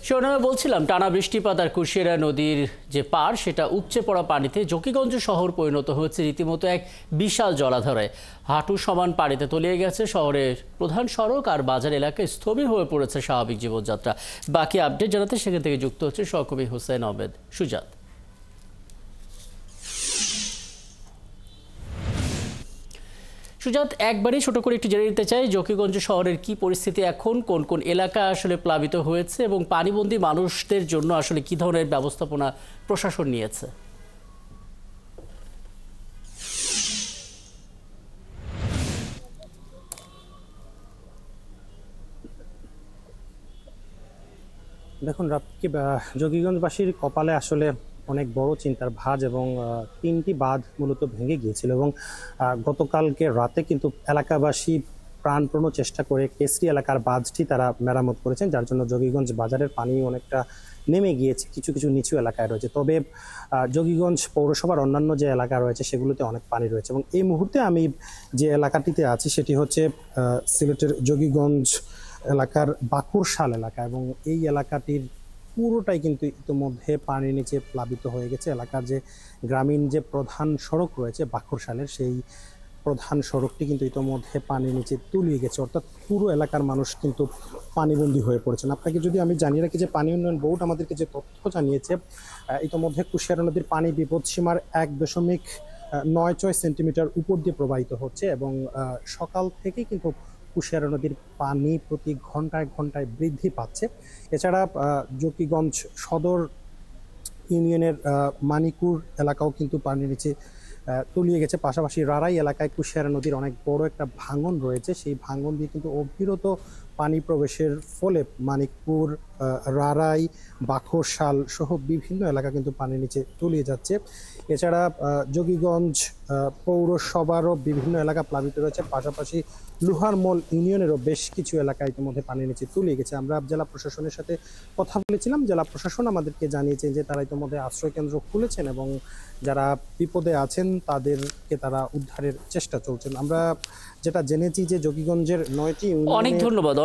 শিরোনামে বলছিলাম, টানা বৃষ্টিপাত আর কুশিয়ারা নদীর যে পার সেটা উপচে পড়া পানিতে জকিগঞ্জ শহর পরিণত হয়েছে রীতিমতো এক বিশাল জলাধারে। হাঁটু সমান পানিতে তলিয়ে গেছে শহরের প্রধান সড়ক আর বাজার এলাকায় স্থবির হয়ে পড়েছে স্বাভাবিক জীবনযাত্রা। বাকি আপডেট জানাতে সেখান থেকে যুক্ত হচ্ছে সহকর্মী হোসেন আহমেদ সুজাত। সুজাত, একবারই ছোট করে একটু জেনে নিতে চাই জকিগঞ্জ শহরের কি পরিস্থিতি এখন, কোন কোন এলাকা আসলে প্লাবিত হয়েছে এবং পানিবন্দী মানুষদের জন্য আসলে কি ধরনের ব্যবস্থাপনা প্রশাসন নিয়েছে? দেখুন জকিগঞ্জবাসীর কপালে আসলে অনেক বড় চিন্তার ভাঁজ এবং তিনটি বাঁধ মূলত ভেঙে গিয়েছিল এবং গতকালকে রাতে কিন্তু এলাকাবাসী প্রাণপণ চেষ্টা করে কেসরি এলাকার বাঁধটি তারা মেরামত করেছেন, যার জন্য জকিগঞ্জ বাজারের পানি অনেকটা নেমে গিয়েছে, কিছু কিছু নিচু এলাকায় রয়েছে। তবে জকিগঞ্জ পৌরসভার অন্যান্য যে এলাকা রয়েছে সেগুলোতে অনেক পানি রয়েছে এবং এই মুহূর্তে আমি যে এলাকাটিতে আছি সেটি হচ্ছে সিলেটের জকিগঞ্জ এলাকার বাকুরশাল এলাকা এবং এই এলাকাটির পুরোটাই কিন্তু ইতিমধ্যে পানির নিচে প্লাবিত হয়ে গেছে। এলাকার যে গ্রামীণ যে প্রধান সড়ক রয়েছে বাকুরশালের, সেই প্রধান সড়কটি কিন্তু ইতিমধ্যে পানির নিচে তলিয়ে গেছে, অর্থাৎ পুরো এলাকার মানুষ কিন্তু পানিবন্দী হয়ে পড়েছেন। আপনাকে যদি আমি জানিয়ে রাখি যে পানি উন্নয়ন বোর্ড আমাদেরকে যে তথ্য জানিয়েছে, ইতিমধ্যে কুশিয়ারা নদীর পানি বিপদসীমার 1.96 সেন্টিমিটার উপর দিয়ে প্রবাহিত হচ্ছে এবং সকাল থেকেই কিন্তু কুশিয়ারা নদীর পানি প্রতি ঘন্টায় ঘন্টায় বৃদ্ধি পাচ্ছে। এছাড়া জকিগঞ্জ সদর ইউনিয়নের মানিকুর এলাকাও কিন্তু পানির নিচে তলিয়ে গেছে। পাশাপাশি রারাই এলাকায় কুশিয়ারা নদীর অনেক বড় একটা ভাঙন রয়েছে, সেই ভাঙন দিয়ে কিন্তু অবিরত পানি প্রবেশের ফলে মানিকপুর, রারাই, বাখরশাল সহ বিভিন্ন এলাকা কিন্তু পানির নিচে তলিয়ে যাচ্ছে। এছাড়া জকিগঞ্জ পৌরসভারও বিভিন্ন এলাকা প্লাবিত রয়েছে, পাশাপাশি লোহারমোল ইউনিয়নেরও বেশ কিছু এলাকা ইতিমধ্যে পানির নিচে তলিয়ে গেছে। আমরা জেলা প্রশাসনের সাথে কথা বলেছিলাম, জেলা প্রশাসন আমাদেরকে জানিয়েছেন যে তারা ইতিমধ্যে আশ্রয় কেন্দ্র খুলেছেন এবং যারা বিপদে আছেন তাদেরকে তারা উদ্ধারের চেষ্টা চলছেন। আমরা যেটা জেনেছি যে জকিগঞ্জের 9টি অনেক ধন্যবাদ।